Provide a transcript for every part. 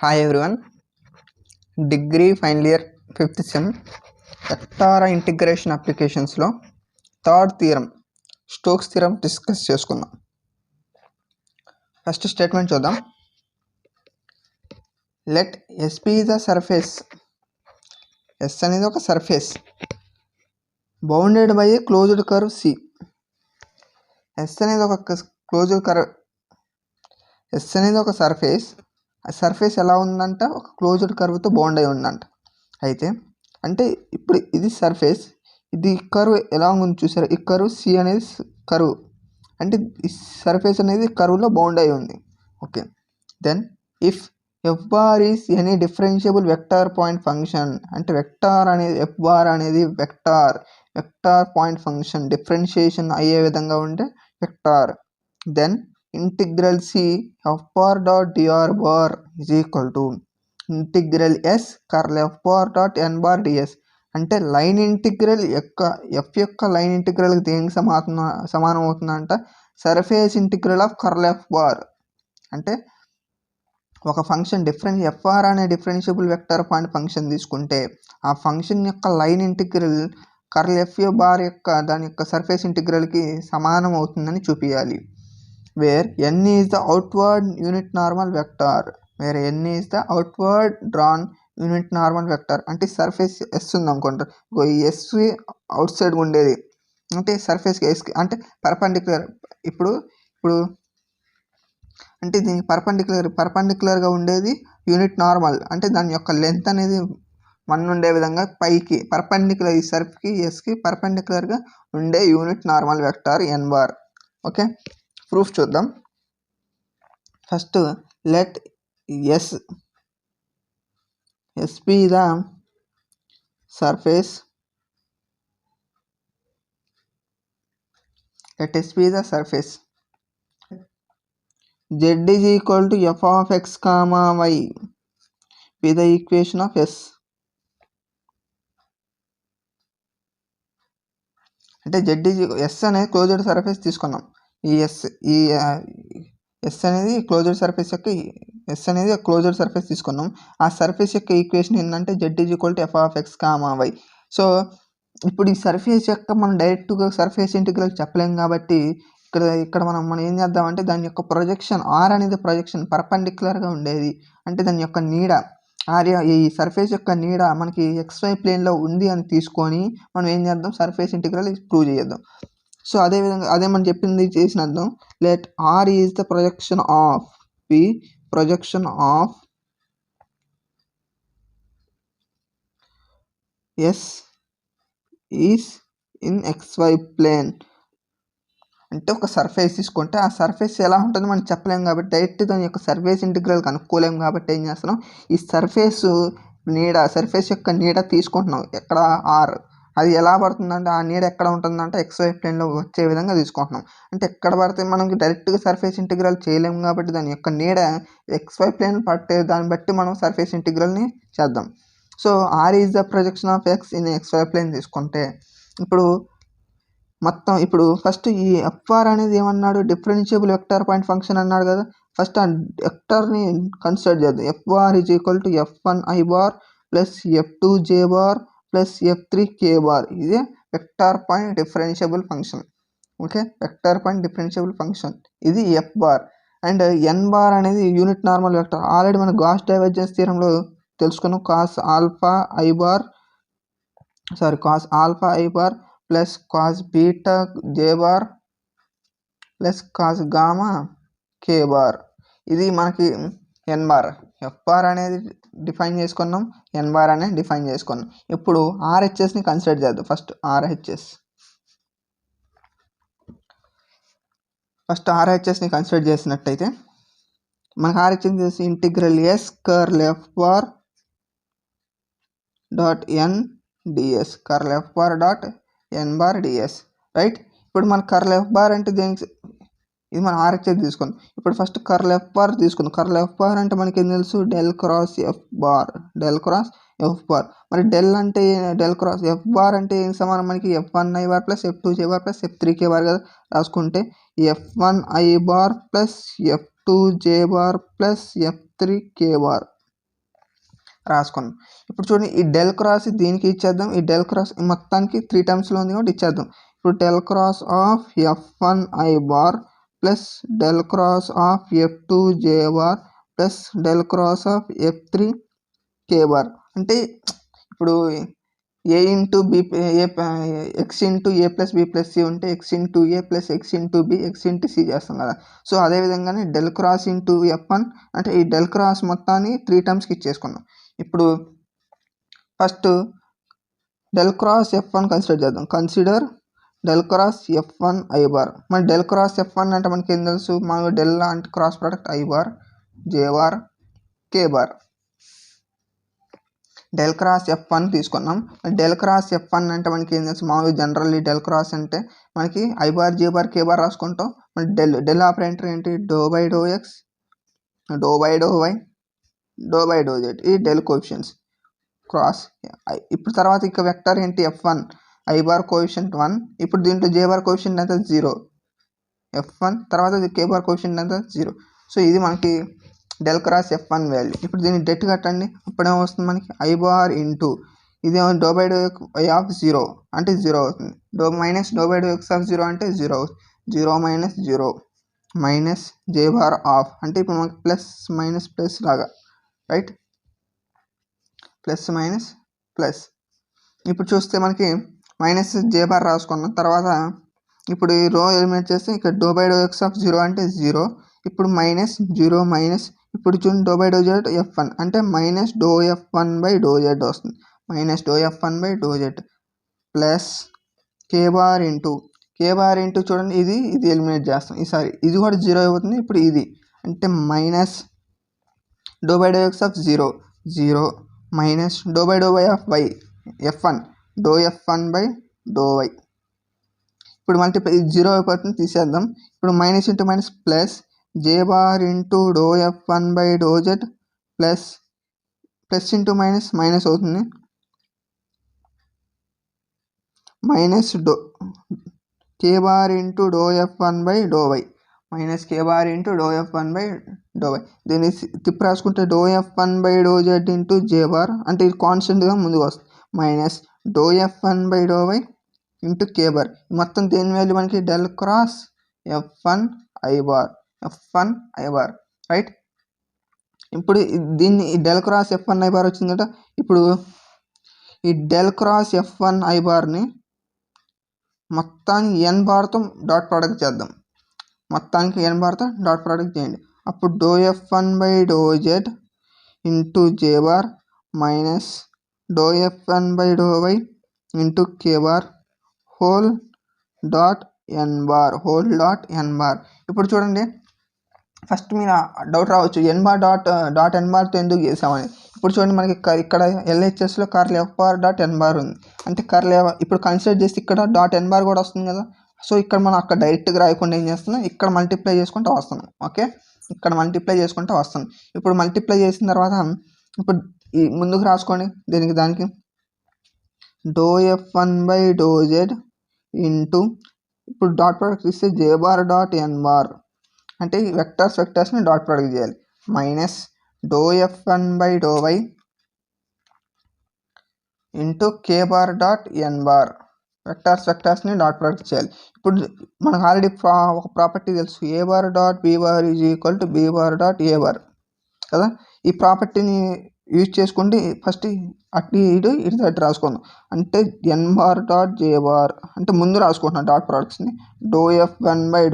Hi everyone, degree final year 5th sem vector integration అప్లికేషన్స్లో third theorem Stokes theorem discuss చేసుకుందాం. First statement చూద్దాం. Let S be the surface, S అనేది ఒక surface bounded by a closed curve C. S అనేది ఒక closed curve, yes అనేది ఒక surface. ఆ సర్ఫేస్ ఎలా ఉందంట, ఒక క్లోజ్డ్ కర్వ్తో బౌండ్ అయి ఉందంట. అయితే అంటే ఇప్పుడు ఇది సర్ఫేస్, ఇది కర్వ్ ఎలా ఉంది చూసారు, ఈ కర్వ్ సి అనేది కర్వ్, అంటే ఈ సర్ఫేస్ అనేది కర్వ్లో బౌండ్ అయి ఉంది. Okay, then if F bar is any differentiable vector point function, అంటే వెక్టార్ అనేది ఎఫ్ బార్ అనేది వెక్టార్ పాయింట్ ఫంక్షన్ డిఫరెన్షియేషన్ అయ్యే విధంగా ఉండే vector, then integral C F bar dot DR bar is equal to integral S curl F bar dot N bar DS. అంటే line integral F యొక్క line ఇంటిగ్రల్కి దేనికి సమానం అవుతుందంట, surface integral of curl F bar. అంటే ఒక function FR అనే differentiable vector point function తీసుకుంటే ఆ ఫంక్షన్ యొక్క line integral curl F bar యొక్క దాని యొక్క సర్ఫేస్ ఇంటిగ్రల్కి సమానం అవుతుందని చూపించాలి. Where N is the outward unit normal vector, where N is the outward drawn unit normal vector. అంటే సర్ఫేస్ ఎస్ ఉంది అనుకుంటారు, ఈ ఎస్ అవుట్ సైడ్ ఉండేది అంటే సర్ఫేస్కి ఎస్కి అంటే పర్పెండిక్యులర్. ఇప్పుడు అంటే దీనికి పర్పెండిక్యులర్గా ఉండేది యూనిట్ నార్మల్, అంటే దాని యొక్క లెంత్ అనేది 1 ఉండే విధంగా పైకి పర్పెండిక్యులర్, ఈ సర్ఫ్కి ఎస్కి పర్పెండిక్యులర్గా ఉండే unit normal vector N bar. Okay, proof చూద్దాం. First let S be the surface, let S be the surface, Z is equal to f of x comma y be the equation of S. అంటే Z is S అనేది closed surface తీసుకున్నాం. ఈ yes అనేది closed surface యొక్క yes అనేది closed surface తీసుకున్నాం. ఆ surface యొక్క ఈక్వేషన్ ఏంటంటే Z is equal to f of x comma y. So ఇప్పుడు ఈ సర్ఫేస్ యొక్క మనం డైరెక్ట్గా సర్ఫేస్ ఇంటిగ్రల్ చెప్పలేం కాబట్టి ఇక్కడ మనం ఏం చేద్దామంటే దాని యొక్క ప్రొజెక్షన్ ఆర్ అనేది ప్రొజెక్షన్ పర్పెండిక్యులర్గా ఉండేది, అంటే దాని యొక్క నీడ ఈ సర్ఫేస్ యొక్క నీడ మనకి XY ప్లేన్లో ఉంది అని తీసుకొని మనం ఏం చేద్దాం, సర్ఫేస్ ఇంటిగ్రల్ ప్రూవ్ చేద్దాం. సో అదేవిధంగా అదే మనం చెప్పింది చేసినద్దాం. Let R is the projection of S is in XY plane. అంటే ఒక సర్ఫేస్ తీసుకుంటే ఆ సర్ఫేస్ ఎలా ఉంటుందో మనం చెప్పలేము కాబట్టి డైరెక్ట్ దాని యొక్క సర్ఫేస్ ఇంటిగ్రల్ కనుక్కోలేము కాబట్టి ఏం చేస్తున్నాం, ఈ సర్ఫేస్ యొక్క నీడ తీసుకుంటున్నాం. ఎక్కడ ఆర్, అది ఎలా పడుతుందంటే ఆ నీడ ఎక్కడ ఉంటుందంటే XY ప్లేన్లో వచ్చే విధంగా తీసుకుంటున్నాం. అంటే ఎక్కడ పడితే మనకి డైరెక్ట్గా సర్ఫేస్ ఇంటిగ్రల్ చేయలేము కాబట్టి దాని యొక్క నీడ XY ప్లేన్ పట్టే దాన్ని బట్టి మనం సర్ఫేస్ ఇంటిగ్రల్ని చేద్దాం. So R is the projection of X in XY plane తీసుకుంటే ఇప్పుడు ఫస్ట్ ఈ ఎఫ్ఆర్ అనేది ఏమన్నాడు, డిఫరెన్షియబుల్ వెక్టార్ పాయింట్ ఫంక్షన్ అన్నాడు కదా. ఫస్ట్ ఆ వెక్టార్ని కన్సిడర్ చేద్దాం. FR is equal to F1i bar plus F2j bar plus F3k bar. ఇదే vector point differentiable function. Okay, vector point differentiable function ఇది F bar. And N bar అనేది unit normal vector. Already మన Gauss divergence థియరంలో తెలుసుకున్నాం. Cos alpha I bar plus cos beta J bar plus cos gamma K bar. ఇది మనకి N bar. F bar అనేది define చేసుకున్నాం, N bar అనేది define చేసుకున్నాం. ఇప్పుడు ఆర్హెచ్ఎస్ని కన్సిడర్ చేద్దాం. ఫస్ట్ ఆర్హెచ్ఎస్ని కన్సిడర్ చేసినట్టయితే మనకు ఆర్హెచ్ఎస్ చేసి integral S curl F bar dot N DS, curl F bar dot N bar DS. Right, ఇప్పుడు మన కర్ల్ ఎఫ్ బార్ అంటే దేనికి, ఇది మనం ఆర్హెచ్ఎస్ తీసుకున్నాం. ఇప్పుడు ఫస్ట్ కర్ల్ ఎఫ్ బార్ తీసుకుందాం. కర్ల్ ఎఫ్ బార్ అంటే మనకి ఏం తెలుసు, డెల్ క్రాస్ ఎఫ్ బార్. మరి డెల్ క్రాస్ ఎఫ్ బార్ అంటే ఏం సమానం మనకి, F1i bar plus F2j bar plus F3k bar కదా. రాసుకుంటే F1i bar plus F2j bar plus F3k bar. రాసుకున్నాం. ఇప్పుడు చూడండి ఈ డెల్ క్రాస్ దీనికి ఇచ్చేద్దాం. ఈ డెల్ క్రాస్ మొత్తానికి 3 టర్మ్స్లో ఉంది కాబట్టి ఇచ్చేద్దాం. ఇప్పుడు del cross of F1 I bar plus del cross of F2 J bar plus del cross of F3 K bar. అంటే ఇప్పుడు A into B X into A plus B plus C ఉంటే X into A plus X into B X into C చేస్తాం కదా. So అదేవిధంగానే del cross into F1 అంటే ఈ del cross మొత్తాన్ని 3 టర్మ్స్కి ఇచ్చేసుకున్నాం. ఇప్పుడు first del cross F1 consider చేద్దాం. Consider del cross F1 I bar. మన డెల్ క్రాస్ F1 అంటే మనకి ఏం తెలుసు, మనకు డెల్ అంటే cross product I bar J bar K bar. Del cross F1 తీసుకున్నాం. డెల్ క్రాస్ F1 అంటే మనకి ఏం తెలుసు, మామూలుగా జనరల్లీ డెల్ క్రాస్ అంటే మనకి I bar J bar K bar రాసుకుంటాం. మన డెల్ ఆపరేటర్ ఏంటి, do by do X do by do Y do by do Z. ఈ డెల్ కోఎఫిషియన్స్ క్రాస్. ఇప్పుడు తర్వాత ఇక వెక్టర్ ఏంటి F1 I బార్ కోఎఫిషియంట్ 1. ఇప్పుడు దీంట్లో J బార్ కోఎఫిషియంట్ ఎంత 0. F1 తర్వాత K బార్ కోఎఫిషియంట్ ఎంత 0. సో ఇది మనకి డెల్ క్రాస్ F1 వాల్యూ. ఇప్పుడు దీన్ని డెట్ కట్టండి. అప్పుడేమో వస్తుంది మనకి I బార్ ఇంటూ ఇదేమో do by do y of 0 అంటే 0 అవుతుంది. Minus do by do X of 0 అంటే 0 అవుతుంది. 0 minus 0 minus J bar of అంటే ఇప్పుడు మనకి ప్లస్ మైనస్ ప్లస్ లాగా, రైట్, ప్లస్ మైనస్ ప్లస్. ఇప్పుడు చూస్తే మనకి మైనస్ J బార్ రాసుకున్నాం. తర్వాత ఇప్పుడు ఈ రో ఎలిమినేట్ చేస్తే ఇక్కడ do by do X of 0 అంటే 0. ఇప్పుడు మైనస్ 0 మైనస్ ఇప్పుడు చూడండి doh by do Z F1 అంటే minus do F1 by do Z వస్తుంది. Minus do F1 by do Z plus K bar into చూడండి ఇది ఎలిమినేట్ చేస్తాం. ఈసారి ఇది కూడా 0 అవుతుంది. ఇప్పుడు ఇది అంటే minus do by do X of 0 minus do by do Y of Y F1 doe F1 by do Y. ఇప్పుడు మల్టిప్లై ఇది 0 అయిపోతుంది, తీసేద్దాం. ఇప్పుడు minus into minus plus J bar into do F1 by do Z plus plus into minus minus అవుతుంది. Minus K bar into do F1 by do Y minus K bar into do F1 by do Y. దీన్ని తిప్పి రాసుకుంటే do F1 by do Z into J bar అంటే ఇది కాన్స్టెంట్గా ముందుకు వస్తుంది. Minus do F1 by do Y into K bar. మొత్తం దేని వాల్యూ మనకి del cross F1 I bar, right. ఇప్పుడు దీన్ని ఈ del cross F1 I bar వచ్చింది కదా. ఇప్పుడు ఈ డెల్ క్రాస్ F1 I బార్ని మొత్తానికి n బార్తో డాట్ ప్రోడక్ట్ చేద్దాం. మొత్తానికి n బార్తో డాట్ ప్రోడక్ట్ చేయండి. అప్పుడు doe F1 by do Z into J bar minus do F1 by do Y into K bar whole dot n bar. ఇప్పుడు చూడండి first మీరు doubt రావచ్చు n bar dot n బార్తో ఎందుకు చేసామని. ఇప్పుడు చూడండి మనకి ఇక్కడ LHSలో curl F bar dot n bar ఉంది. అంటే కర్ల్ ఇప్పుడు కన్సిడర్ చేసి ఇక్కడ డాట్ n బార్ కూడా వస్తుంది కదా. సో ఇక్కడ మనం అక్కడ డైరెక్ట్గా రాయకుండా ఏం చేస్తున్నాం, ఇక్కడ మల్టిప్లై చేసుకుంటూ వస్తున్నాం. ఓకే, ఇక్కడ మల్టిప్లై చేసుకుంటూ వస్తున్నాం. ఇప్పుడు మల్టిప్లై చేసిన తర్వాత ఇప్పుడు ఈ ముందుకు రాసుకోండి దానికి doe F1 by do Z into ఇప్పుడు డాట్ ప్రోడక్ట్ ఇస్తే J bar dot n bar అంటే వెక్టర్స్ని డాట్ ప్రోడక్ట్ చేయాలి. Minus do F1 by do Y into K bar dot n bar వెక్టర్స్ని డాట్ ప్రోడక్ట్ చేయాలి. ఇప్పుడు మనకు ఆల్రెడీ ఒక ప్రాపర్టీ తెలుసు, A bar dot B bar is equal to B bar dot A bar కదా. ఈ ప్రాపర్టీని యూజ్ చేసుకుంటే ఫస్ట్ ఇటు రాసుకుందాం. అంటే n bar dot J bar అంటే ముందు రాసుకుంటున్నాం డాట్ ప్రోడక్ట్స్ని. Doe F1 by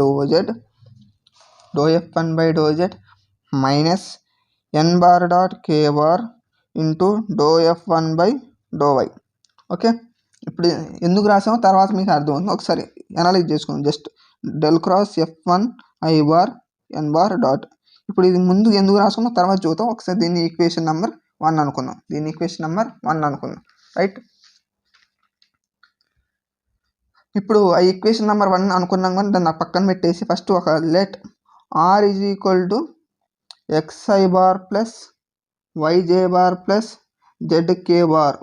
do Z minus n bar dot K bar into do F1 by do Y. Okay, ఇప్పుడు ఎందుకు రాసామో తర్వాత మీకు అర్థమవుతుంది. ఒకసారి అనలైజ్ చేసుకోండి. Just del cross F1 I bar n bar dot. ఇప్పుడు ఇది ముందు ఎందుకు రాసుకున్నాం తర్వాత చూద్దాం. ఒకసారి దీన్ని ఈక్వేషన్ నెంబర్ 1 అనుకుందాం. రైట్. ఇప్పుడు ఆ ఈక్వేషన్ నెంబర్ 1 అనుకున్నాం కానీ దాన్ని పక్కన పెట్టేసి ఫస్ట్ ఒక let R is equal to XI bar plus YJ bar plus ZK bar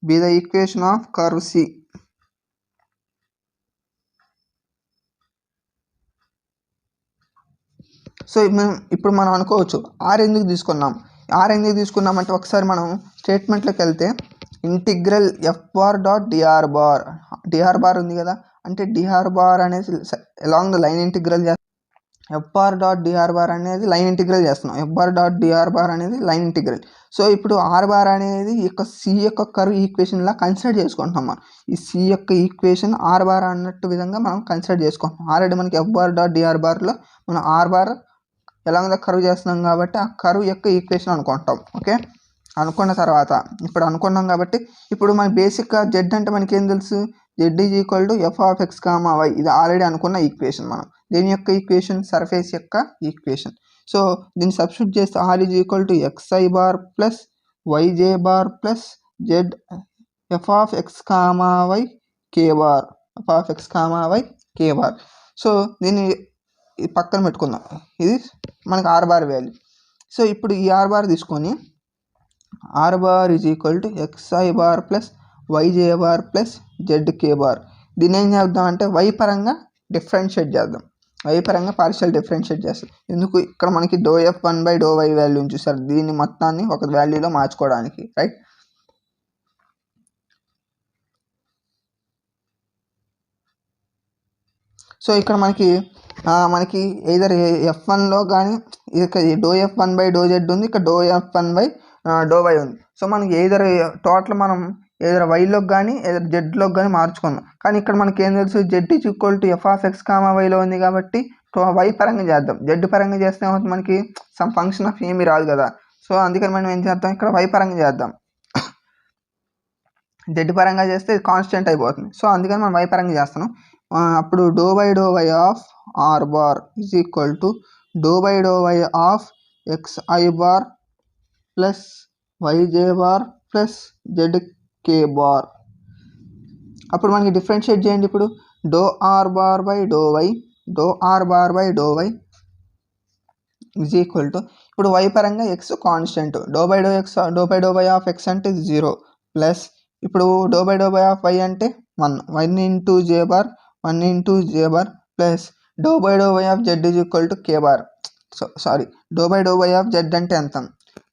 be the equation of curve C. So ఇప్పుడు మనం అనుకోవచ్చు R ఎందుకు తీసుకున్నాం, ఆర్ ఎందుకు తీసుకున్నామంటే ఒకసారి మనం స్టేట్మెంట్లోకి వెళ్తే integral F bar dot DR bar ఉంది కదా, అంటే డిఆర్ బార్ అనేది along the line integral F bar dot DR bar అనేది లైన్ ఇంటిగ్రల్ చేస్తున్నాం. F bar dot DR bar అనేది లైన్ ఇంటిగ్రల్. సో ఇప్పుడు ఆర్ బార్ అనేది ఈ యొక్క సి యొక్క కర్వ్ ఈక్వేషన్లా కన్సిడర్ చేసుకుంటున్నాం మనం. ఈ సి యొక్క ఈక్వేషన్ ఆర్ బార్ అన్నట్టు విధంగా మనం కన్సిడర్ చేసుకుంటున్నాం. ఆల్రెడీ మనకి ఎఫ్ బార్ డాట్ డిఆర్ బార్లో మనం ఆర్ బార్ ఎలాగ కర్వ్ చేస్తున్నాం కాబట్టి ఆ కర్వ్ యొక్క ఈక్వేషన్ అనుకుంటాం. ఓకే, అనుకున్న తర్వాత ఇప్పుడు అనుకున్నాం కాబట్టి ఇప్పుడు మన బేసిక్గా జెడ్ అంటే మనకి ఏం తెలుసు, Z is equal to F of X comma Y. ఇది ఆల్రెడీ అనుకున్న ఈక్వేషన్. మనం దీని యొక్క ఈక్వేషన్ సర్ఫేస్ యొక్క ఈక్వేషన్. సో దీన్ని సబ్స్టిట్యూట్ చేస్తే R is equal to X I bar plus Y J bar plus Z F of X comma Y K bar, F of X comma Y K bar. So దీన్ని పక్కన పెట్టుకుందాం, ఇది మనకి are bar value. So ఇప్పుడు ఈ R bar తీసుకొని R bar is equal to X I bar plus Y J bar plus Z K bar. దీన్ని ఏం చేద్దాం అంటే వై పరంగా డిఫరెన్షియేట్ చేద్దాం. వై పరంగా పార్షియల్ డిఫరెన్షియేట్ చేస్తాం. ఎందుకు, ఇక్కడ మనకి do F one by do Y వాల్యూని చూసారు, దీన్ని మొత్తాన్ని ఒక వాల్యూలో మార్చుకోవడానికి, రైట్. సో ఇక్కడ మనకి ఎయిదర్ ఎఫ్ వన్లో కానీ ఇక do F one by do Z ఉంది, ఇక్కడ do F one by do Y ఉంది. సో మనకి ఎయిదర్ టోటల్ మనం ఎయిదర్ వైలోకి కానీ ఎయిదర్ జెడ్లోకి కానీ మార్చుకుందాం. కానీ ఇక్కడ మనకి ఏం తెలుసు, Z is equal to F of X comma వైలో ఉంది కాబట్టి వై పరంగా చేద్దాం. జెడ్ పరంగా చేస్తే మనకి సమ్ ఫంక్షన్ ఆఫ్ ఏమీ రాదు కదా. సో అందుకని మనం ఏం చేద్దాం, ఇక్కడ వై పరంగా చేద్దాం. జెడ్ పరంగా చేస్తే ఇది కాన్స్టెంట్ అయిపోతుంది. సో అందుకని మనం వై పరంగా చేస్తున్నాం. అప్పుడు do by of R bar is equal to do by of X I bar plus Y J bar plus Z K bar. అప్పుడు మనకి డిఫరెన్షియేట్ చేయండి. ఇప్పుడు do R bar by do Y is equal to, ఇప్పుడు Y పరంగా X constant, do by of X అంటే 0 plus ఇప్పుడు do by of Y అంటే 1 into J bar plus do by of Z is equal to K bar. Do by of Z అంటే ఎంత,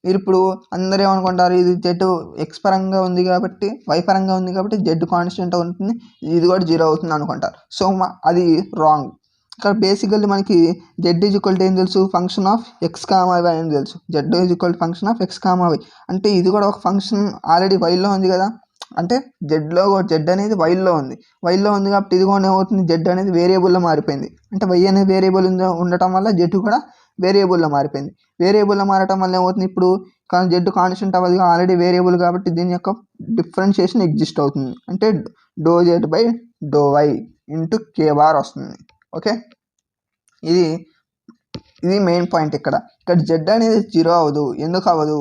మీరు ఇప్పుడు అందరూ ఏమనుకుంటారు, ఇది జెడ్ ఎక్స్ పరంగా ఉంది కాబట్టి వై పరంగా ఉంది కాబట్టి జెడ్ కాన్స్టెంట్ అవుతుంది, ఇది కూడా 0 అవుతుంది అనుకుంటారు. సో అది రాంగ్. ఇక్కడ బేసికల్లీ మనకి జెడ్ ఈజ్ ఈక్వల్ టు ఏం తెలుసు, function of X comma Y అని తెలుసు. Z is equal to function of X comma Y అంటే ఇది కూడా ఒక ఫంక్షన్ ఆల్రెడీ వైలో ఉంది కదా. అంటే జెడ్ అనేది వైలో ఉంది కాబట్టి ఇది కూడా ఏమవుతుంది, జెడ్ అనేది వేరియబుల్లో మారిపోయింది. అంటే వై అనేది వేరియబుల్ ఉండటం వల్ల జెడ్ కూడా వేరియబుల్లో మారిపోయింది. వేరియబుల్లో మారటం వల్ల ఏమవుతుంది, ఇప్పుడు జెడ్ కాన్స్టెంట్ అవ్వదు, ఆల్రెడీ వేరియబుల్ కాబట్టి దీని యొక్క డిఫరెన్షియేషన్ ఎగ్జిస్ట్ అవుతుంది. అంటే do Z by do Y into K bar వస్తుంది. ఓకే, ఇది మెయిన్ పాయింట్. ఇక్కడ జెడ్ అనేది 0 అవ్వదు. ఎందుకు అవ్వదు,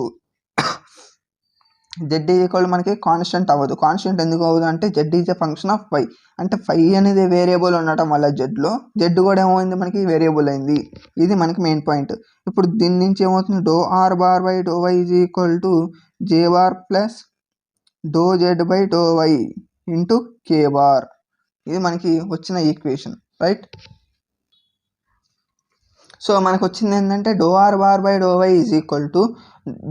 జెడ్ ఈక్వల్ మనకి కాన్స్టెంట్ అవ్వదు. కాన్స్టెంట్ ఎందుకు అవ్వదు అంటే Z is a function of Y. అంటే ఫై అనేది వేరియబుల్ ఉండటం వల్ల జెడ్ కూడా ఏమైంది, మనకి వేరియబుల్ అయింది. ఇది మనకి మెయిన్ పాయింట్. ఇప్పుడు దీని నుంచి ఏమవుతుంది, do R bar by do Y is equal to J bar plus do Z by do Y into K bar. ఇది మనకి వచ్చిన ఈక్వేషన్, రైట్. సో మనకు వచ్చింది ఏంటంటే do R bar by do Y is equal to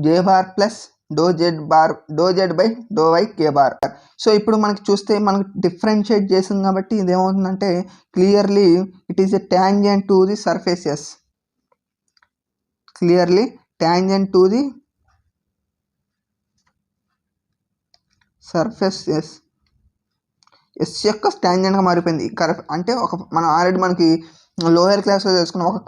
J bar plus do Z by do Y K bar. So ఇప్పుడు మనకి చూస్తే మనకి డిఫరెన్షియేట్ చేసింది కాబట్టి ఇది ఏమవుతుందంటే clearly it is a tangent to the surface yes. Clearly tangent to the surface S యొక్క ట్యాంజెంట్గా మారిపోయింది. అంటే మనం ఆల్రెడీ మనకి లోయర్ క్లాస్లో తెలుసుకున్న ఒక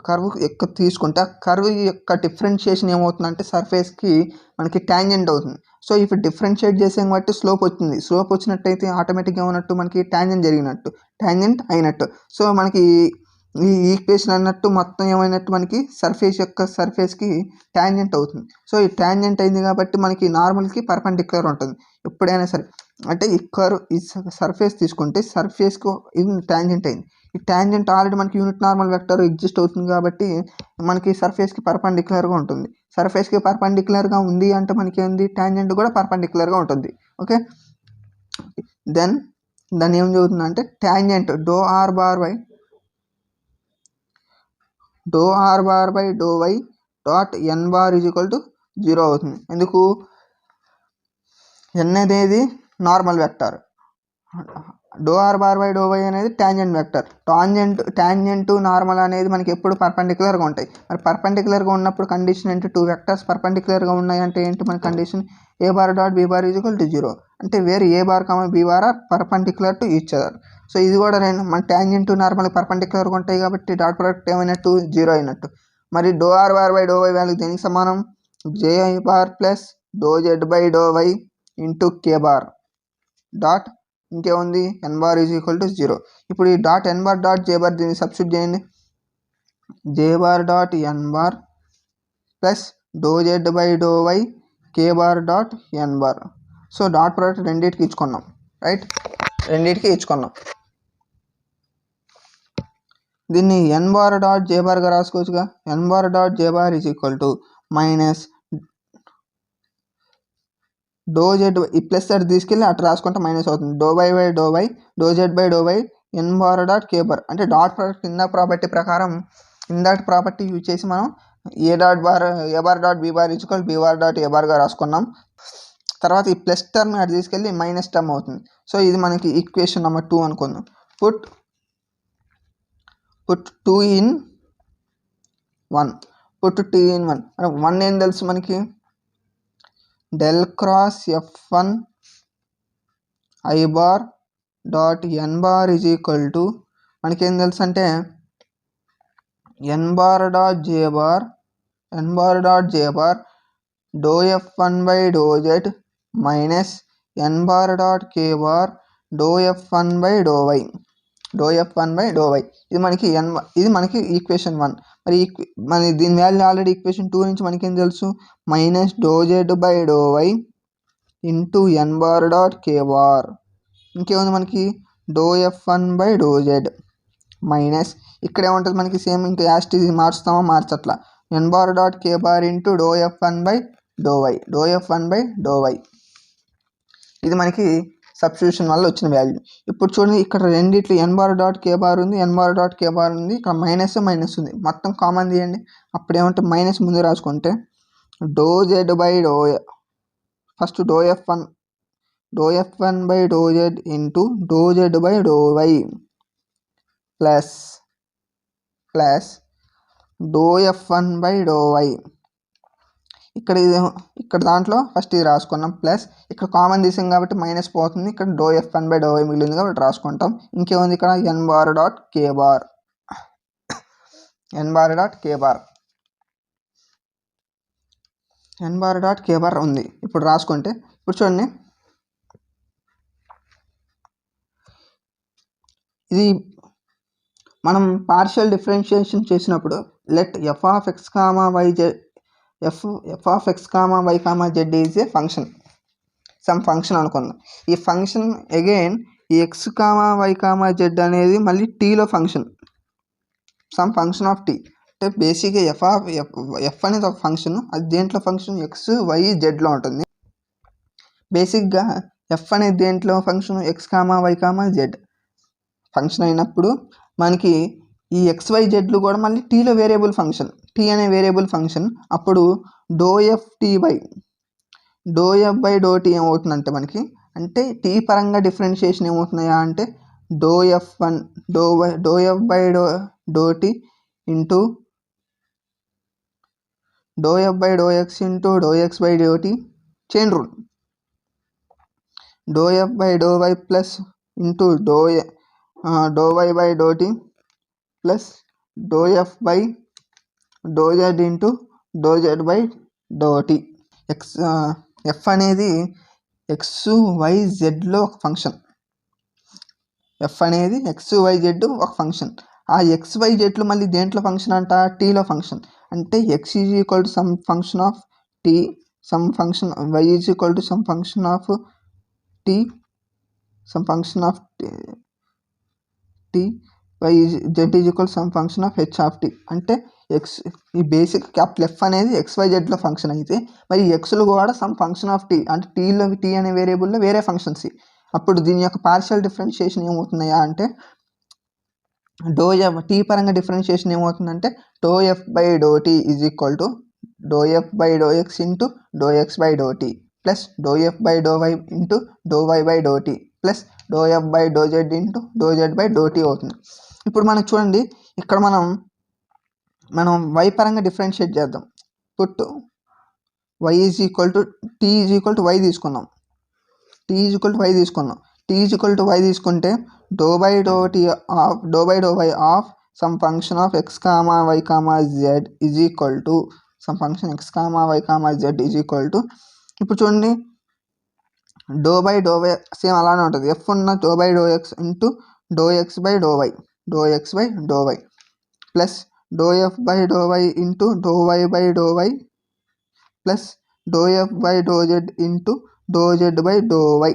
కర్వ్ ఎక్కువ తీసుకుంటే ఆ కర్వ్ యొక్క డిఫరెన్షియేషన్ ఏమవుతుందంటే సర్ఫేస్కి మనకి ట్యాంజెంట్ అవుతుంది. సో ఇప్పుడు డిఫరెన్షియేట్ చేసే బట్టి స్లోప్ వచ్చింది. స్లోప్ వచ్చినట్టయితే ఆటోమేటిక్గా ఏమన్నట్టు, మనకి ట్యాంజెంట్ అయినట్టు. సో మనకి ఈ ఈక్వేషన్ అన్నట్టు మొత్తం ఏమైనట్టు, మనకి సర్ఫేస్కి ట్యాంజెంట్ అవుతుంది. సో ఈ ట్యాంజెంట్ అయింది కాబట్టి మనకి నార్మల్కి పర్పెండిక్యులర్ ఉంటుంది ఎప్పుడైనా సరే. అంటే ఈ సర్ఫేస్ తీసుకుంటే సర్ఫేస్కి ఇది ట్యాంజెంట్ అయింది. ఈ ట్యాంజెంట్ ఆల్రెడీ మనకి యూనిట్ నార్మల్ వెక్టర్ ఎగ్జిస్ట్ అవుతుంది కాబట్టి మనకి సర్ఫేస్కి పర్పెండిక్యులర్గా ఉంటుంది. సర్ఫేస్కి పర్పెండిక్యులర్గా ఉంది అంటే మనకి ఏంది, ట్యాంజెంట్ కూడా పర్పెండిక్యులర్గా ఉంటుంది. ఓకే, దాన్ని ఏం చదువుతుందంటే tangent doe R bar by do Y dot N bar is equal to 0 అవుతుంది. ఎందుకు? ఎన్ అనేది normal vector, doe R bar by do Y అనేది టాంజెంట్ వెక్టర్. టాంజెంట్ నార్మల్ అనేది మనకి ఎప్పుడు పర్పెండిక్యులర్గా ఉంటాయి. మరి పర్పెండిక్యులర్గా ఉన్నప్పుడు కండిషన్ ఏంటి? 2 వెక్టర్స్ పర్పెండిక్యులర్గా ఉన్నాయి అంటే ఏంటి మన condition? A bar dot B bar is equal to 0. అంటే where A bar comma B bar are perpendicular to each other. So ఇది కూడా మన టాంజెంట్ నార్మల్ పర్పెండిక్యులర్గా ఉంటాయి కాబట్టి డాట్ ప్రొడక్ట్ ఏమైనట్టు? 0 అయినట్టు. మరి doh R bar by do Y value దేనికి సమానం? J bar plus do Z by do Y into K bar dot ఇంకేముంది? N bar is equal to 0. ఇప్పుడు ఈ dot N bar dot J bar దీన్ని substitute చేయండి. J bar dot N bar plus do Z by do Y K bar dot N bar. So dot product రెండింటికి ఇచ్చుకున్నాం, right? రెండింటికి ఇచ్చుకున్నాం. దీన్ని N bar dot J బార్గా రాసుకోవచ్చుగా. N bar dot J bar is equal to minus doh Z ఈ plus అటు తీసుకెళ్ళి అటు రాసుకుంటే మైనస్ అవుతుంది. Doh Y by do Y doh Z by do Y N bar dot K bar. అంటే dot product property ప్రకారం ఇందాటి property use చేసి మనం A bar dot B bar equal B bar dot A బార్గా రాసుకున్నాం. తర్వాత ఈ ప్లస్ టర్మ్ అటు తీసుకెళ్ళి మైనస్ టర్మ్ అవుతుంది. సో ఇది మనకి ఈక్వేషన్ నెంబర్ 2 అనుకుందాం. Put 2 in 1. Put 2 in 1. 1 ఏం తెలుసు మనకి? Del cross F1 I bar dot N bar is equal to మనకేం తెలుసు అంటే N bar dot J bar doh F1 by do Z minus N bar dot K bar doh F1 by do Y. ఇది మనకి equation 1. మరి దీని value already equation 2 నుంచి మనకేం తెలుసు? Minus doh Z by do Y into N bar dot K bar. ఇంకేముంది మనకి? Doh F1 by do Z minus ఇక్కడ ఏముంటుంది మనకి? సేమ్ ఇంకా యాస్టీజ్ మార్చుతామో మార్చట్లా. N bar dot K bar into do F1 by do Y. ఇది మనకి సబ్స్టిట్యూషన్ వల్ల వచ్చిన వాల్యూ. ఇప్పుడు చూడండి, ఇక్కడ రెండిట్లు N bar dot K bar ఉంది, ఇక్కడ మైనస్ ఉంది. మొత్తం కామన్ తీయండి. అప్పుడు ఏమంటే మైనస్ ముందు రాసుకుంటే do Z by do first do F1 by do Z into do Z by do Y plus do F1 by do Y. ఇక్కడ దాంట్లో ఫస్ట్ ఇది రాసుకున్నాం ప్లస్ ఇక్కడ కామన్ తీసాం కాబట్టి మైనస్ పోతుంది. ఇక్కడ do F1 by do why మిగిలింది కాబట్టి రాసుకుంటాం. ఇంకేముంది ఇక్కడ? N bar dot K bar ఉంది. ఇప్పుడు రాసుకుంటే ఇప్పుడు చూడండి, ఇది మనం పార్షియల్ డిఫరెన్షియేషన్ చేసినప్పుడు let F of X comma Y Z is a function, some function అనుకుందాం. ఈ ఫంక్షన్ అగైన్ ఈ X comma Y comma Z అనేది మళ్ళీ టీలో function, some function of T. అంటే బేసిక్గా ఎఫ్ అనేది ఒక ఫంక్షన్. అది దేంట్లో ఫంక్షన్? ఎక్స్ వై జెడ్లో ఉంటుంది. బేసిక్గా ఎఫ్ అనేది దేంట్లో function? X comma Y comma Z function అయినప్పుడు మనకి ఈ ఎక్స్వై జెడ్లు కూడా మళ్ళీ టీలో వేరియబుల్ ఫంక్షన్, టీ అనే వేరియబుల్ ఫంక్షన్. అప్పుడు do F by do T ఏమవుతుందంటే మనకి అంటే టీ పరంగా డిఫరెన్షియేషన్ ఏమవుతున్నాయా అంటే do F by do T into do F by do X into do X by do T chain rule. Do F by do Y plus into do Y by do T plus do F by do Z into do Z by do T. F అనేది X Y జెడ్లో ఒక function. ఆ X why జెడ్లు మళ్ళీ దేంట్లో function అంట? టీలో function. అంటే X is equal to some function of T, some function Y is equal to some function of T, Y Z is equal some function of H of T. అంటే ఈ basic capital F అనేది X Y జెడ్లో function అయితే మరి ఎక్స్లో కూడా some function of T, అంటే T అనే వేరియబుల్లో వేరే ఫంక్షన్స్. అప్పుడు దీని యొక్క పార్షియల్ డిఫరెన్షియేషన్ ఏమవుతున్నాయా అంటే టీ పరంగా డిఫరెన్షియేషన్ ఏమవుతుందంటే do F by do T is equal to do F by do X into do X by do T plus do F by do Y into do Y by do T plus do F by do Z into do Z by do T అవుతుంది. ఇప్పుడు మనం చూడండి, ఇక్కడ మనం why పరంగా differentiate చేద్దాం. Put Y is equal to T is equal to Y తీసుకున్నాం. T is equal to Y తీసుకున్నాం. T is equal to Y తీసుకుంటే doh by do T of doh by do Y of some function of X comma Y comma Z is equal to some function X comma Y comma Z is equal to, ఇప్పుడు చూడండి doh by do Y same అలానే ఉంటుంది. F ఉన్న do by do X into do X by do Y, do X by do Y plus do F by do Y into do Y by do Y plus do F by do Z into do Z by do Y.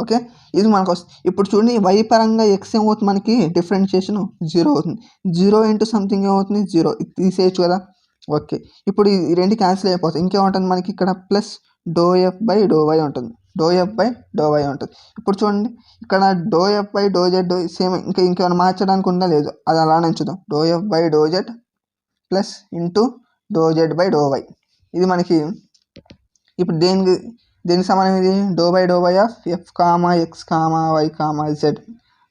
Okay, ఇది మనకు వస్తుంది. ఇప్పుడు చూడండి why పరంగా X ఏమవుతుంది, మనకి differentiation 0 అవుతుంది. 0 into something ఏమవుతుంది, 0. ఇది తీసేయచ్చు కదా. ఓకే, ఇప్పుడు ఈ రెండు క్యాన్సిల్ అయిపోతాయి. ఇంకేముంటుంది మనకి ఇక్కడ plus do F by do Y ఉంటుంది. Doh F by do Y ఉంటుంది. ఇప్పుడు చూడండి ఇక్కడ do F by do Z same, ఇంకేమైనా మార్చడానికి ఉందా లేదు, అది అలానే ఉంచుదాం. Doh F by do Z plus into do Z by do Y. ఇది మనకి ఇప్పుడు దేనికి సమానం, ఇది doh by do Y of F comma X comma Y comma Z.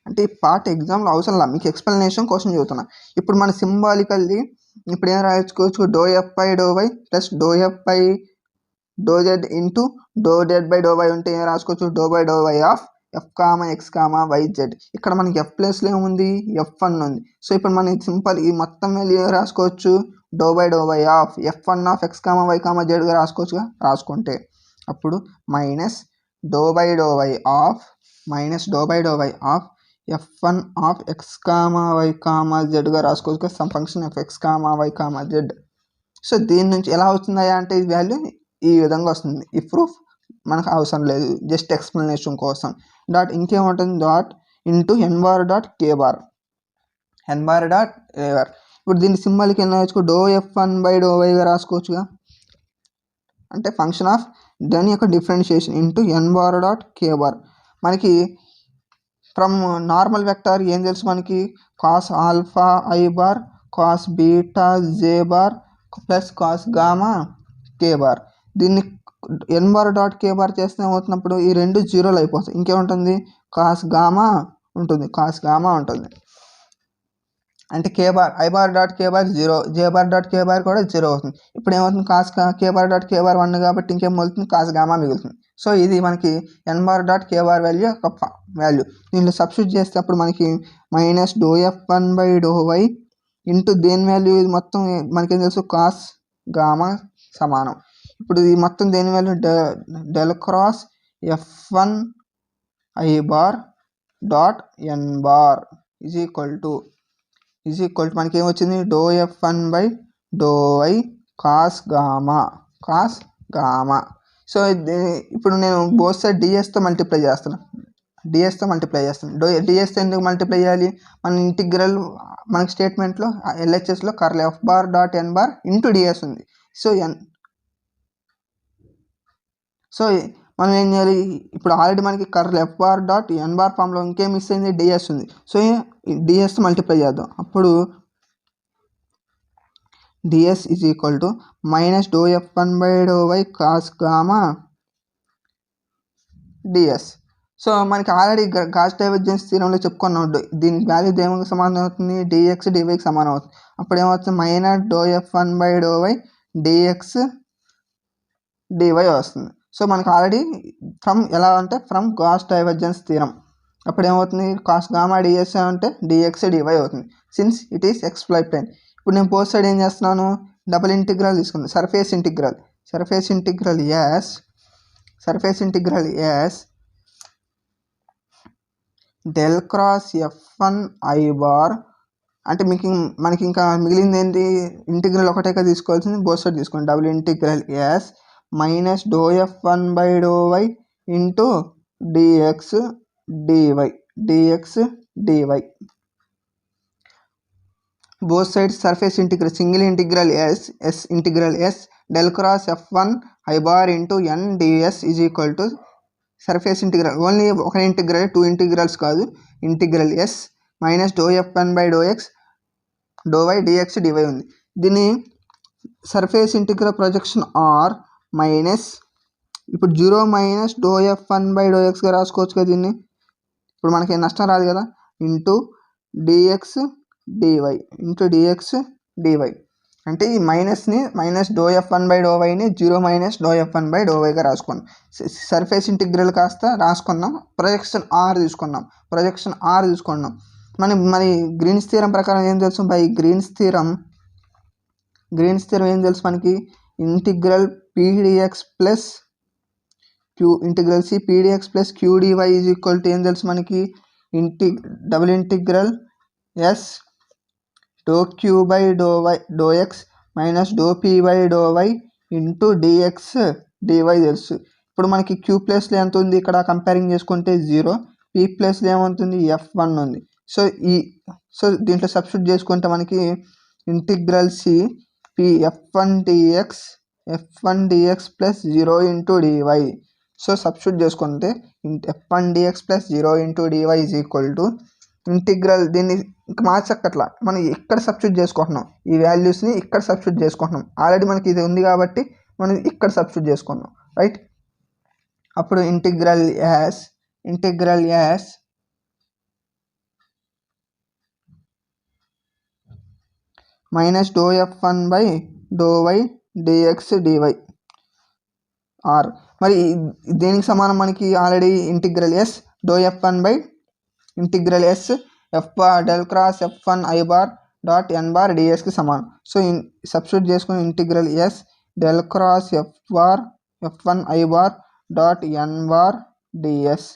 అంటే ఈ పార్ట్ ఎగ్జామ్లో అవసరం లేదు, మీకు ఎక్స్ప్లెనేషన్ కోసం చెబుతున్నా. ఇప్పుడు మన సింబాలికల్లీ ఇప్పుడు ఏం రాయించుకోవచ్చు, doh F by do Y plus do F by do Z into do Z by do Y ఉంటే ఏం రాసుకోవచ్చు, doh by do Y of F comma X comma Y Z. ఇక్కడ మనకి ఎఫ్ ప్లేస్లో ఏముంది, F1 ఉంది. సో ఇప్పుడు మనం సింపుల్ ఈ మొత్తం వెళ్ళి ఏం రాసుకోవచ్చు, doh by do Y of F1 of X comma Y comma జెడ్గా రాసుకోవచ్చుగా. రాసుకుంటే అప్పుడు minus do by do Y of F1 of X comma Y comma జెడ్గా రాసుకోవచ్చు, some function of X comma Y comma Z. So దీని నుంచి ఎలా అవుతుందా అంటే ఈ వాల్యూ ఈ విధంగా వస్తుంది. ఈ ప్రూఫ్ మనకు అవసరం లేదు, జస్ట్ ఎక్స్ప్లెనేషన్ కోసం. డాట్ ఇంకేముంటుంది, dot into N bar dot K bar, ఇప్పుడు దీన్ని సింబల్కి ఎలా రాసుకోవచ్చు, డో F1 బై డో వైగా రాసుకోవచ్చుగా. అంటే ఫంక్షన్ ఆఫ్ దాని యొక్క differentiation into N bar dot K bar. మనకి ఫ్రమ్ నార్మల్ వెక్టార్ ఏం తెలుసు మనకి, cos alpha I bar cos beta J bar plus cos gamma K bar. దీన్ని N bar dot K bar చేస్తే ఏమవుతున్నప్పుడు ఈ రెండు జీరోలు అయిపోతాయి. ఇంకేముంటుంది, కాస్ గామా ఉంటుంది. అంటే K bar I bar dot K bar 0, J bar dot K bar కూడా 0 అవుతుంది. ఇప్పుడు ఏమవుతుంది, cause K bar dot K bar 1 కాబట్టి ఇంకేం మిగులుతుంది, కాస్ గామా మిగులుతుంది. సో ఇది మనకి N bar dot K bar value ఒక వాల్యూ. దీంట్లో సబ్స్టిట్యూట్ చేస్తే అప్పుడు మనకి minus do F1 by do Y into దేని వాల్యూ, ఇది మొత్తం మనకేం తెలుసు, కాస్ గామా సమానం. ఇప్పుడు ఇది మొత్తం దేని value, del cross F1 I bar dot N bar is equal to మనకి ఏమొచ్చింది, do F1 by do Y cos gamma. So ఇప్పుడు నేను బోత్ సైడ్ డిఎస్తో మల్టిప్లై చేస్తాను. డిఎస్తో ఎందుకు మల్టిప్లై చేయాలి, మన ఇంటిగ్రల్ మనకి స్టేట్మెంట్లో ఎల్హెచ్ఎస్లో curl F bar dot N bar into DS ఉంది. సో మనం ఏం చేయాలి, ఇప్పుడు ఆల్రెడీ మనకి curl F bar dot N bar ఫామ్లో ఇంకేం మిస్ అయింది, డిఎస్ ఉంది. సో డిఎస్ మల్టిప్లై చేద్దాం. అప్పుడు DS is equal to minus do F1 by do Y cos gamma DS. So మనకి ఆల్రెడీ గాస్ డైవర్జెన్స్ థీరంలో చెప్పుకున్నాం, దీని వాల్యూ దేనికి సమానం అవుతుంది, డిఎక్స్ డివైకి సమానం అవుతుంది. అప్పుడు ఏమవుతుంది, minus do F1 by do Y dx DY వస్తుంది. సో మనకు ఆల్రెడీ ఎలా అంటే ఫ్రమ్ గాస్ డైవర్జెన్స్ థీరం. అప్పుడు ఏమవుతుంది, కాస్ గామా డిఎస్ అంటే డిఎక్స్ డివై అవుతుంది, since it is explain plane. ఇప్పుడు నేను బోత్ సైడ్ ఏం చేస్తున్నాను, డబుల్ ఇంటిగ్రల్ తీసుకున్నాను, surface integral S del cross F1 I bar. అంటే మనకి ఇంకా మిగిలింది ఏంటి, ఇంటిగ్రల్ ఒకటేగా తీసుకోవాల్సింది, బోత్ సైడ్ తీసుకోండి. Double integral S minus do F1 by do Y into D X D Y. Both side surface integral, single integral integral S del cross F1 I bar into N D S is equal to surface integral, only ఒక integral, 2 integrals కాదు, integral S minus do F1 by do X doh Y dx D Y ఉంది. దీన్ని surface integral projection R minus ఇప్పుడు 0 minus do F1 by doh ఎక్స్గా రాసుకోవచ్చు కదా దీన్ని. ఇప్పుడు మనకి నష్టం రాదు కదా. ఇంటూ డిఎక్స్ డివై అంటే ఈ మైనస్ని minus do F1 by doh వైని 0 minus do F1 by doh వైగా రాసుకున్నాం. సర్ఫేస్ ఇంటిగ్రల్ కాస్త రాసుకున్నాం. ప్రొజెక్షన్ ఆర్ తీసుకున్నాం. మరి గ్రీన్స్ థీరం ప్రకారం ఏం తెలుసు? బై గ్రీన్స్ థీరం ఏం తెలుసు మనకి? Integral P D X plus integral C P D X plus Q D Y is equal to ఏం తెలుసు మనకి? Double integral S doh Q by do X minus doh P by do Y into D X D Y తెలుసు. ఇప్పుడు మనకి queue ప్లేస్లో ఎంత ఉంది? ఇక్కడ కంపేరింగ్ చేసుకుంటే 0, పీ ప్లేస్లో ఏమవుతుంది? F1 ఉంది. సో దీంట్లో సబ్స్టిట్యూట్ చేసుకుంటే మనకి integral C P F1 dx plus 0 into DY. So substitute చేసుకుంటే F1 dx plus 0 into DY is equal to integral. దీన్ని ఇంకా మార్చక్కట్లా, మనం ఇక్కడ సబ్స్టిట్యూట్ చేసుకుంటున్నాం. ఈ వాల్యూస్ని ఇక్కడ సబ్స్టిట్యూట్ చేసుకుంటున్నాం. ఆల్రెడీ మనకి ఇది ఉంది కాబట్టి మనం ఇక్కడ సబ్స్టిట్యూట్ చేసుకున్నాం, రైట్? అప్పుడు integral S minus do F1 by do Y dx D Y R. మరి దేనికి సమానం మనకి? Already integral S doh F1 by integral S F del cross F1 I bar dot N bar డిఎస్కి సమానం. సో సబ్స్టిట్యూట్ చేసుకుని integral S del cross F1 I bar dot N bar D S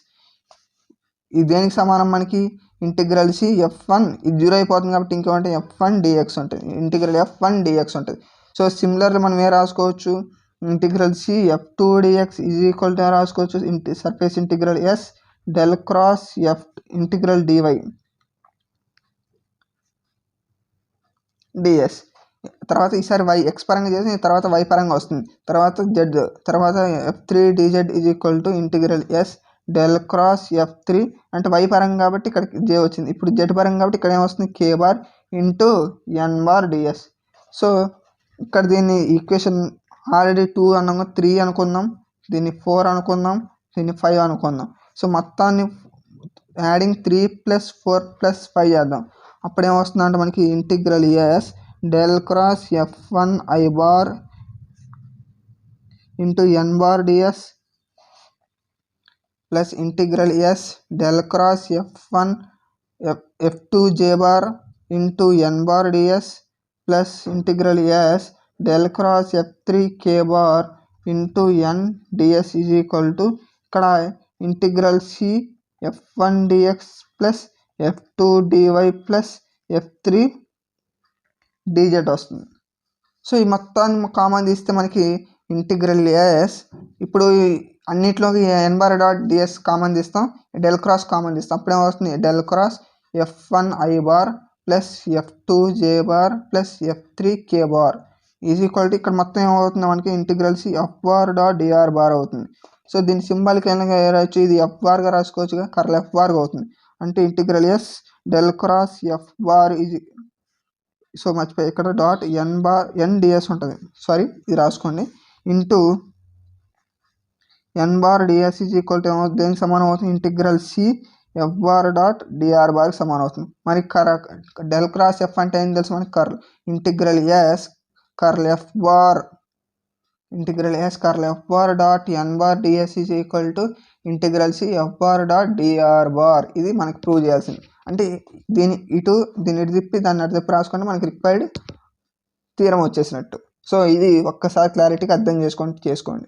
ఇది దేనికి సమానం మనకి? ఇంటిగ్రల్ సి F1 ఇది 0 అయిపోతుంది కాబట్టి ఇంకేమంటే F1 dx ఉంటుంది. ఇంటిగ్రల్ F1 dx ఉంటుంది. సో సిమిలర్లీ మనం ఏ రాసుకోవచ్చు? Integral C F2 dx is equal to రాసుకోవచ్చు surface integral S del cross integral D Y D S. తర్వాత ఈసారి వై ఎక్స్ పరంగా చేసి తర్వాత వై పరంగా వస్తుంది. తర్వాత జెడ్, తర్వాత F3 dz is equal to integral S del cross F3 అంటే వై పరంగా కాబట్టి ఇక్కడ జే వచ్చింది. ఇప్పుడు జెడ్ పరంగా కాబట్టి ఇక్కడ ఏమొస్తుంది? కే bar into N bar DS. So ఇక్కడ దీన్ని ఈక్వేషన్ ఆల్రెడీ 2 అన్నాం, 3 అనుకుందాం, దీన్ని 4 అనుకుందాం, దీన్ని 5 అనుకుందాం. సో మొత్తాన్ని యాడింగ్ 3 + 4 + 5 చేద్దాం. అప్పుడు ఏమొస్తుంది అంటే మనకి integral S del cross F1 I bar into N bar D S plus integral S del cross F2 J bar into N bar D S plus integral S del cross F3 K bar into N D S is equal to ఇక్కడ integral C F1 dx plus F2 dy plus F3 dz వస్తుంది. So ఈ మొత్తాన్ని common తీస్తే మనకి integral S ఇప్పుడు అన్నిట్లోకి N bar dot D S common తీస్తాం, del cross common తీస్తాం. అప్పుడే వస్తుంది del cross F1 I bar plus F2 J bar plus F3 K bar is equal to ఇక్కడ మొత్తం ఏమవుతుంది మనకి integral C F bar dot DR bar అవుతుంది. So దీని సింబల్కి ఏమైనా రాయొచ్చు, ఇది ఎఫ్ బార్గా రాసుకోవచ్చుగా, కర్ల్ ఎఫ్ బార్గా అవుతుంది. అంటే integral S del cross F bar is so మర్చిపోయి ఇక్కడ డాట్ ఎన్ డిఎస్ ఉంటుంది, సారీ ఇది రాసుకోండి, into N bar DS is equal to ఏమవుతుంది? దేనికి సమానం అవుతుంది? Integral C F bar dot D R బార్కి సమానం అవుతుంది. మరి డెల్ క్రాస్ ఎఫ్ అంటే ఏం తెలుసు మనకి? Curl. Integral S curl F bar dot N bar DS is equal to integral C F bar dot DR bar. ఇది మనకి ప్రూవ్ చేయాల్సింది. అంటే దీన్ని ఇటు తిప్పి దాన్ని అటు తిప్పి రాసుకుంటే మనకి రిక్వైర్డ్ థియరం వచ్చేసినట్టు. సో ఇది ఒక్కసారి క్లారిటీగా అర్థం చేసుకోండి.